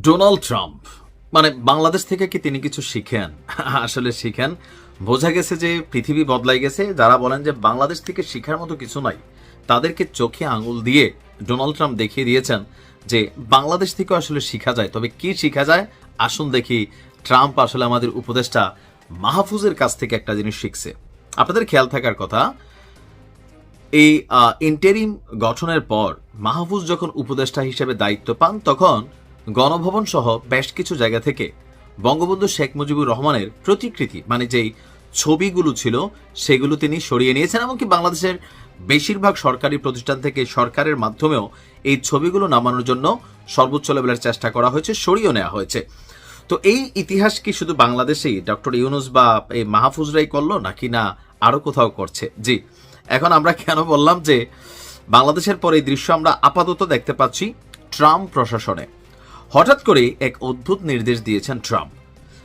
Donald Trump মানে বাংলাদেশ থেকে কি তিনি কিছু শিখেন? আসলে শিখেন। বোঝা গেছে যে পৃথিবী বদলাই গেছে। যারা বলেন যে বাংলাদেশ থেকে শিখার মতো কিছু নাই, তাদেরকে চোখে আঙুল দিয়ে ডোনাল্ড ট্রাম্প দেখিয়ে দিয়েছেন যে বাংলাদেশ থেকে আসলে শিখা যায়। তবে কি শিখা যায় আসুন দেখি। ট্রাম্প আসলে আমাদের উপদেষ্টা মাহফুজের কাছ থেকে একটা জিনিস শিখছে। আপনাদের খেয়াল থাকার কথা, এই ইন্টারিম গঠনের পর মাহফুজ যখন উপদেষ্টা হিসেবে দায়িত্ব পান, তখন গণভবন সহ বেশ কিছু জায়গা থেকে বঙ্গবন্ধু শেখ মুজিবুর রহমানের প্রতিকৃতি মানে যেই ছবিগুলো ছিল সেগুলো তিনি সরিয়ে নিয়েছেন। এমনকি বাংলাদেশের বেশিরভাগ সরকারি প্রতিষ্ঠান থেকে সরকারের মাধ্যমেও এই ছবিগুলো নামানোর জন্য সর্বোচ্চ লেভেলের চেষ্টা করা হয়েছে, সরিয়ে নেওয়া হয়েছে। তো এই ইতিহাস কি শুধু বাংলাদেশেই ডক্টর ইউনুস বা এই মাহফুজরাই করলো নাকি না আরো কোথাও করছে? জি, এখন আমরা কেন বললাম যে বাংলাদেশের পর এই দৃশ্য আমরা আপাতত দেখতে পাচ্ছি ট্রাম্প প্রশাসনে। হঠাৎ করে এক অদ্ভুত নির্দেশ দিয়েছেন ট্রাম্প।